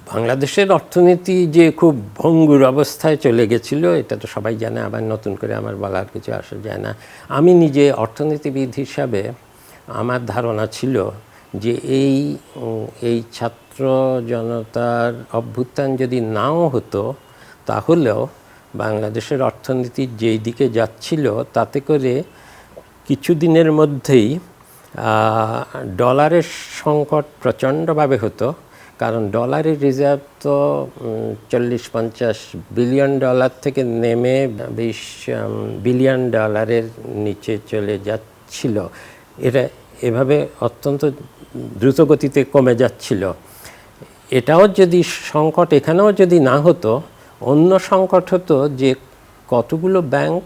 বাংলাদেশের অর্থনীতি যে খুব ভঙ্গুর অবস্থায় চলে গেছিল এটা তো সবাই জানে, আবার নতুন করে আমার বলার কিছু আসা যায় না। আমি নিজে অর্থনীতিবিদ হিসাবে আমার ধারণা ছিল যে এই ছাত্র জনতার অভ্যুত্থান যদি নাও হতো তাহলেও বাংলাদেশের অর্থনীতি যেই দিকে যাচ্ছিল তাতে করে কিছুদিনের মধ্যেই ডলারের সংকট প্রচণ্ডভাবে হতো। কারণ ডলারের রিজার্ভ তো 40-50 বিলিয়ন ডলার থেকে নেমে 20 বিলিয়ন ডলারের নিচে চলে যাচ্ছিল। এটা এভাবে অত্যন্ত দ্রুতগতিতে কমে যাচ্ছিল। এটাও যদি সংকট এখানেও যদি না হতো, অন্য সংকট হতো যে কতগুলো ব্যাংক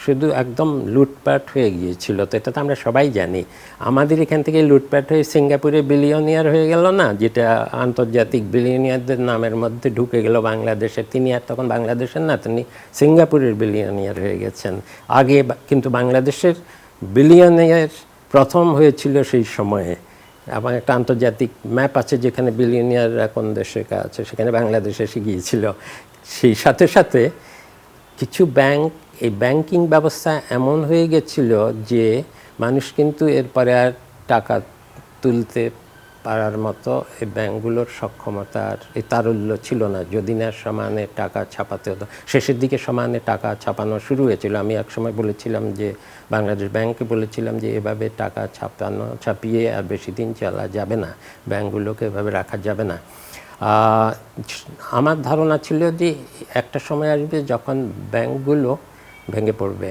শুধু একদম লুটপাট হয়ে গিয়েছিল। তো এটা তো আমরা সবাই জানি। আমাদের এখান থেকে লুটপাট হয়ে সিঙ্গাপুরে বিলিয়নিয়ার হয়ে গেল না, যেটা আন্তর্জাতিক বিলিয়নিয়ারদের নামের মধ্যে ঢুকে গেল বাংলাদেশে। তিনি আর তখন বাংলাদেশের না, তিনি সিঙ্গাপুরের বিলিয়নিয়ার হয়ে গেছেন। আগে কিন্তু বাংলাদেশের বিলিয়নিয়ার প্রথম হয়েছিল সেই সময়ে। এবং একটা আন্তর্জাতিক ম্যাপ আছে যেখানে বিলিয়নিয়াররা কোন দেশে আছে, সেখানে বাংলাদেশ এসে গিয়েছিল। সেই সাথে সাথে কিছু ব্যাংক, এই ব্যাংকিং ব্যবস্থা এমন হয়ে গেছিল যে মানুষ কিন্তু এরপরে আর টাকা তুলতে পারার মতো এই ব্যাংকগুলোর সক্ষমতার এই তারল্য ছিল না। যদি না সমানে টাকা ছাপাতে হতো, শেষের দিকে সমানে টাকা ছাপানো শুরু হয়েছিল। আমি একসময় বলেছিলাম যে বাংলাদেশ ব্যাংকে বলেছিলাম যে এভাবে টাকা ছাপিয়ে আর বেশি দিন চলা যাবে না, ব্যাংকগুলোকে এভাবে রাখা যাবে না। আমার ধারণা ছিল যে একটা সময় আসবে যখন ব্যাংকগুলো ভেঙে পড়বে।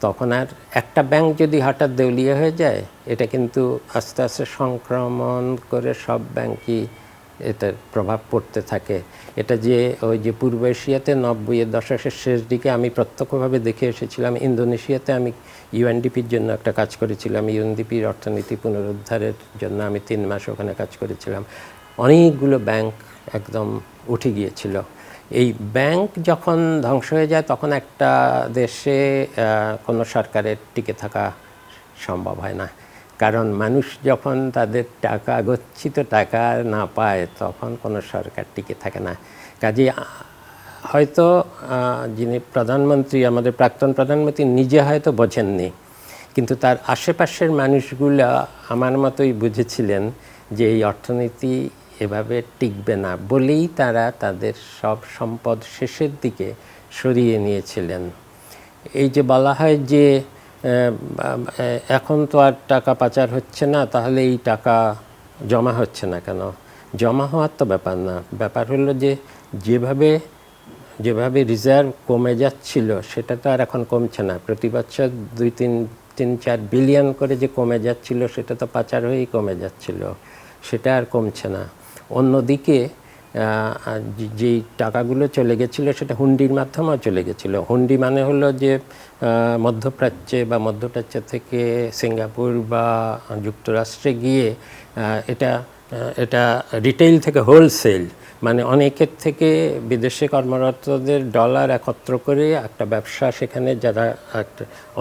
তখন আর একটা ব্যাংক যদি হঠাৎ দেউলিয়া হয়ে যায়, এটা কিন্তু আস্তে আস্তে সংক্রমণ করে সব ব্যাংকই এটার প্রভাব পড়তে থাকে। এটা যে ওই যে পূর্ব এশিয়াতে 90-এর দশকের শেষ দিকে আমি প্রত্যক্ষভাবে দেখে এসেছিলাম। ইন্দোনেশিয়াতে আমি ইউএনডিপির জন্য একটা কাজ করেছিলাম। ইউএনডিপির অর্থনীতি পুনরুদ্ধারের জন্য আমি 3 মাস ওখানে কাজ করেছিলাম। অনেকগুলো ব্যাংক একদম উঠে গিয়েছিল। এই ব্যাংক যখন ধ্বংস হয়ে যায় তখন একটা দেশে কোনো সরকারের টিকে থাকা সম্ভব হয় না। কারণ মানুষ যখন তাদের টাকা, গচ্ছিত টাকা না পায়, তখন কোনো সরকার টিকে থাকে না। কাজেই হয়তো যিনি প্রধানমন্ত্রী, আমাদের প্রাক্তন প্রধানমন্ত্রী নিজে হয়তো বোঝেননি, কিন্তু তার আশেপাশের মানুষগুলা আমার মতোই বুঝেছিলেন যে এই অর্থনীতি এভাবে টিকবে না, বলেই তারা তাদের সব সম্পদ শেষের দিকে সরিয়ে নিয়েছিলেন। এই যে বলা হয় যে এখন তো আর টাকা পাচার হচ্ছে না, তাহলে এই টাকা জমা হচ্ছে না কেন? জমা হওয়ার তো ব্যাপার না। ব্যাপার হলো যে যেভাবে রিজার্ভ কমে যাচ্ছিল সেটা তো আর এখন কমছে না। প্রতি বছর 2-3-4 বিলিয়ন করে যে কমে যাচ্ছিল, সেটা তো পাচার হয়েই কমে যাচ্ছিল, সেটা আর কমছে না। অন্যদিকে যেই টাকাগুলো চলে গেছিলো সেটা হুন্ডির মাধ্যমেও চলে গেছিলো। হুন্ডি মানে হলো যে মধ্যপ্রাচ্য থেকে সিঙ্গাপুর বা যুক্তরাষ্ট্রে গিয়ে এটা রিটেইল থেকে হোলসেল, মানে অনেকের থেকে বিদেশে কর্মরতদের ডলার একত্র করে একটা ব্যবসা, সেখানে যারা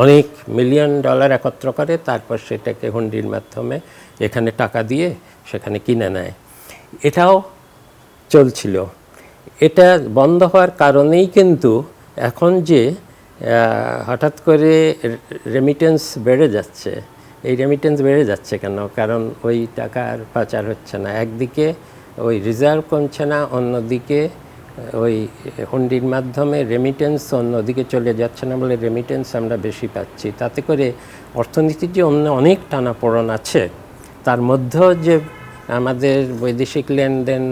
অনেক মিলিয়ন ডলার একত্র করে, তারপর সেটাকে হুন্ডির মাধ্যমে এখানে টাকা দিয়ে সেখানে কিনে নেয়। এটাও চলছিল। এটা বন্ধ হওয়ার কারণেই কিন্তু এখন যে হঠাৎ করে রেমিটেন্স বেড়ে যাচ্ছে, এই রেমিটেন্স বেড়ে যাচ্ছে কেন? কারণ ওই টাকার পাচার হচ্ছে না। একদিকে ওই রিজার্ভ কমছে না, অন্যদিকে ওই হুন্ডির মাধ্যমে রেমিটেন্স অন্যদিকে চলে যাচ্ছে না বলে রেমিটেন্স আমরা বেশি পাচ্ছি। তাতে করে অর্থনীতির যে অনেক টানাপোড়েন আছে, তার মধ্যেও যে আমাদের বৈদেশিক লেনদেন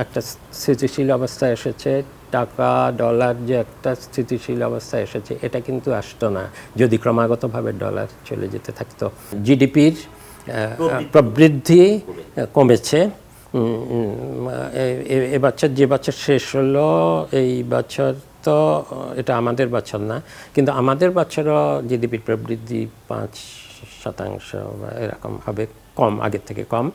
একটা স্থিতিশীল অবস্থায় এসেছে, টাকা ডলার যে একটা স্থিতিশীল অবস্থায় এসেছে, এটা কিন্তু আসতো না যদি ক্রমাগতভাবে ডলার চলে যেতে থাকতো। জিডিপির প্রবৃদ্ধি কমেছে। এবছর যে বছর শেষ হলো, এই বছর তো এটা আমাদের বছর না, কিন্তু আমাদের বছরও জিডিপির প্রবৃদ্ধি 5% বা এরকম হবে, কম, আগের থেকে কম।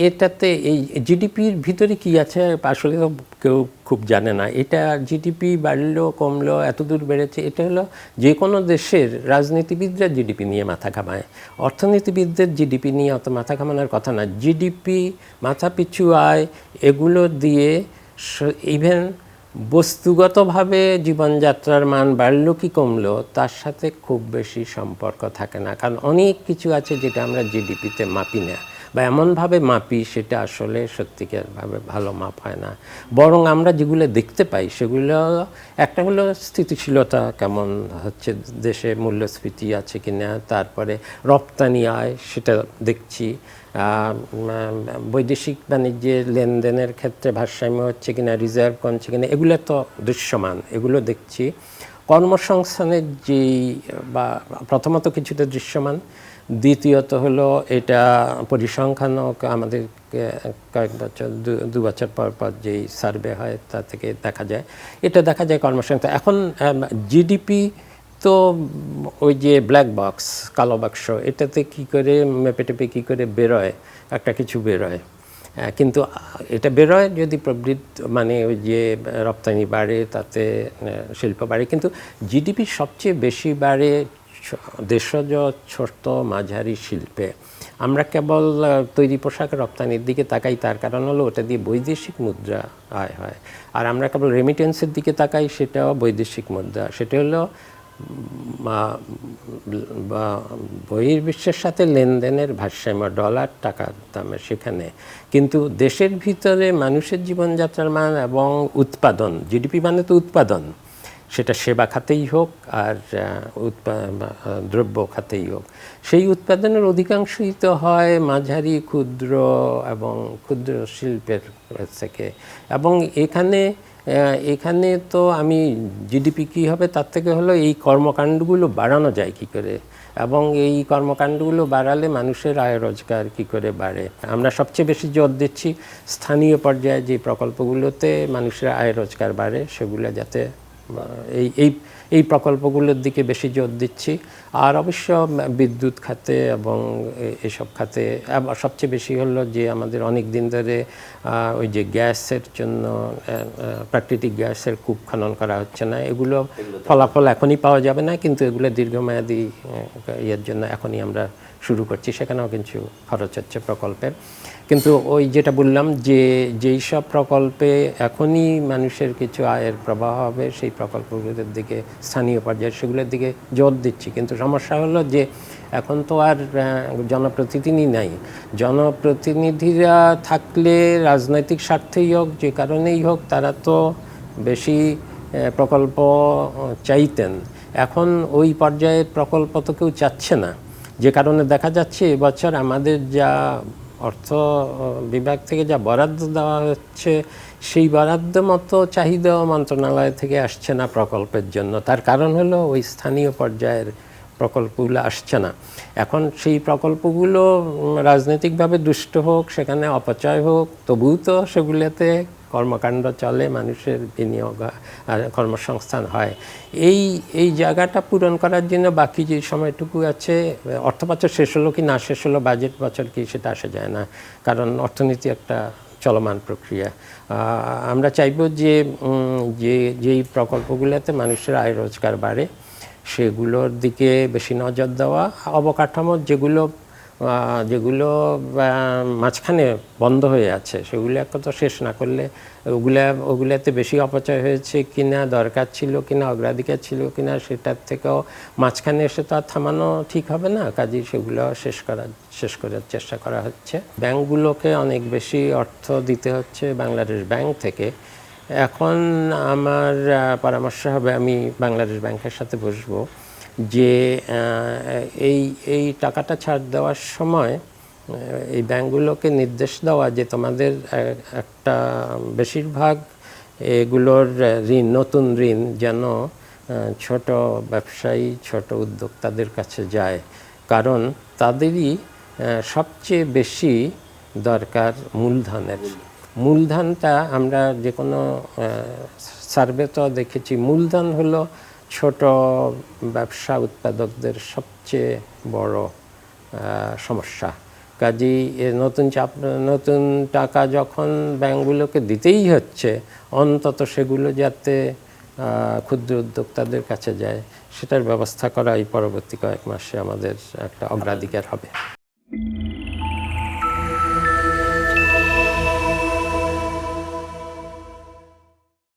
এটাতে এই জিডিপির ভিতরে কি আছে আসলে তো কেউ খুব জানে না। এটা জিডিপি বাড়লো কমলো এতদূর বেড়েছে, এটা হলো যে কোনো দেশের রাজনীতিবিদরা জিডিপি নিয়ে মাথা ঘামায়, অর্থনীতিবিদদের জিডিপি নিয়ে অত মাথা ঘামানোর কথা না। জিডিপি, মাথাপিছু আয়, এগুলো দিয়ে ইভেন বস্তুগতভাবে জীবনযাত্রার মান বাড়লো কি কমলো তার সাথে খুব বেশি সম্পর্ক থাকে না, কারণ অনেক কিছু আছে যেটা আমরা জিডিপিতে মাপি না বা এমনভাবে মাপি সেটা আসলে সত্যিকারভাবে ভালো মাপ হয় না। বরং আমরা যেগুলো দেখতে পাই সেগুলো একটা হলো স্থিতিশীলতা কেমন হচ্ছে, দেশে মূল্যস্ফীতি আছে কিনা, তারপরে রপ্তানি আয় সেটা দেখছি, বৈদেশিক বাণিজ্যের লেনদেনের ক্ষেত্রে ভারসাম্য হচ্ছে কিনা, রিজার্ভ কমছে কিনা, এগুলো তো দৃশ্যমান, এগুলো দেখছি। কর্মসংস্থানের যেই বা প্রথমত কিছুটা দৃশ্যমান, দ্বিতীয়ত হলো এটা পরিসংখ্যানও আমাদের কয়েক বছর দু বছর পর পর যেই সার্ভে হয় তা থেকে দেখা যায়, এটা দেখা যায় কর্মসংস্থান। এখন জিডিপি তো ওই যে ব্ল্যাক বক্স, কালো বাক্স, এটাতে কী করে মেপে টেপে কী করে বেরোয় একটা কিছু বেরোয়, কিন্তু এটা বেরোয় যদি মানে ওই যে রপ্তানি বাড়ে তাতে শিল্প বাড়ে, কিন্তু জিডিপি সবচেয়ে বেশি বাড়ে দেশজ ছোট মাঝারি শিল্পে। আমরা কেবল তৈরি পোশাক রপ্তানির দিকে তাকাই, তার কারণ হলো ওটা দিয়ে বৈদেশিক মুদ্রা আয় হয়, আর আমরা কেবল রেমিটেন্সের দিকে তাকাই, সেটাও বৈদেশিক মুদ্রা, সেটা হলো বহির্বিশ্বের সাথে লেনদেনের ভারসাম্য, ডলার টাকার দামে সেখানে। কিন্তু দেশের ভিতরে মানুষের জীবনযাত্রার মান এবং উৎপাদন, জিডিপি মানে তো উৎপাদন, সেটা সেবা খাতেই হোক আর দ্রব্য খাতেই হোক, সেই উৎপাদনের অধিকাংশই তো হয় মাঝারি, ক্ষুদ্র এবং ক্ষুদ্র শিল্পের থেকে। এবং এখানে তো আমি জিডিপি কী হবে তার থেকে হলো এই কর্মকাণ্ডগুলো বাড়ানো যায় কী করে, এবং এই কর্মকাণ্ডগুলো বাড়ালে মানুষের আয় রোজগার কী করে বাড়ে। আমরা সবচেয়ে বেশি জোর দিচ্ছি স্থানীয় পর্যায়ে যে প্রকল্পগুলোতে মানুষের আয় রোজগার বাড়ে, সেগুলো যাতে এই প্রকল্পগুলোর দিকে বেশি জোর দিচ্ছি। আর অবশ্য বিদ্যুৎ খাতে এবং এসব খাতে সবচেয়ে বেশি হলো যে আমাদের অনেক দিন ধরে ওই যে গ্যাসের জন্য প্রাকৃতিক গ্যাসের কূপ খনন করা হচ্ছে না, এগুলো ফলাফল এখনই পাওয়া যাবে না, কিন্তু এগুলো দীর্ঘমেয়াদী ইয়ের জন্য এখনই আমরা শুরু করছি, সেখানেও কিছু খরচ হচ্ছে প্রকল্পের। কিন্তু ওই যেটা বললাম যে যেই সব প্রকল্পে এখনই মানুষের কিছু আয়ের প্রবাহ হবে সেই প্রকল্পগুলোর দিকে স্থানীয় পর্যায়ে সেগুলোর দিকে জোর দিচ্ছি। কিন্তু সমস্যা হলো যে এখন তো আর জনপ্রতিনিধি নাই। জনপ্রতিনিধিরা থাকলে রাজনৈতিক স্বার্থেই হোক যে কারণেই হোক তারা তো বেশি প্রকল্প চাইতেন, এখন ওই পর্যায়ে প্রকল্প তো কেউ চাচ্ছে না, যে কারণে দেখা যাচ্ছে এবছর আমাদের যা অর্থ বিভাগ থেকে যা বরাদ্দ দেওয়া হচ্ছে সেই বরাদ্দ মতো চাহিদা মন্ত্রণালয় থেকে আসছে না প্রকল্পের জন্য। তার কারণ হলো ওই স্থানীয় পর্যায়ের প্রকল্পগুলো আসছে না। এখন সেই প্রকল্পগুলো রাজনৈতিকভাবে দুষ্ট হোক, সেখানে অপচয় হোক, তবুও তো সেগুলোতে কর্মকাণ্ড চলে, মানুষের বিনিয়োগ আর কর্মসংস্থান হয়। এই জায়গাটা পূরণ করার জন্য বাকি যে সময়টুকু আছে, অর্থবছর শেষ হলো কি না শেষ হলো, বাজেট বছর কি সেটা আসা যায় না, কারণ অর্থনীতি একটা চলমান প্রক্রিয়া। আমরা চাইব যে যেই প্রকল্পগুলোতে মানুষের আয় রোজগার বাড়ে সেগুলোর দিকে বেশি নজর দেওয়া, অবকাঠামো যেগুলো মাঝখানে বন্ধ হয়ে আছে সেগুলো তো শেষ না করলে, ওগুলাতে বেশি অপচয় হয়েছে কিনা, দরকার ছিল কিনা, অগ্রাধিকার ছিল কিনা, সেটার থেকেও মাঝখানে এসে তো আর থামানো ঠিক হবে না, কাজেই সেগুলো শেষ করার চেষ্টা করা হচ্ছে। ব্যাংকগুলোকে অনেক বেশি অর্থ দিতে হচ্ছে বাংলাদেশ ব্যাংক থেকে। এখন আমার পরামর্শ হবে, আমি বাংলাদেশ ব্যাংকের সাথে বসবো যে এই টাকাটা ছাড় দেওয়ার সময় এই ব্যাংকগুলোকে নির্দেশ দেওয়া যে তোমাদের একটা বেশিরভাগ এগুলোর ঋণ, নতুন ঋণ যেন ছোট ব্যবসায়ী, ছোট উদ্যোক্তাদের কাছে যায়, কারণ তাদেরই সবচেয়ে বেশি দরকার মূলধনের। মূলধনটা আমরা যে কোনো সার্ভে তো দেখেছি, মূলধন হলো ছোট ব্যবসা উৎপাদকদের সবচেয়ে বড় সমস্যা, কাজেই নতুন টাকা যখন ব্যাংকগুলোকে দিতেই হচ্ছে, অন্তত সেগুলো যাতে ক্ষুদ্র উদ্যোক্তাদের কাছে যায় সেটার ব্যবস্থা করা এই পরবর্তী কয়েক মাসে আমাদের একটা অগ্রাধিকার হবে।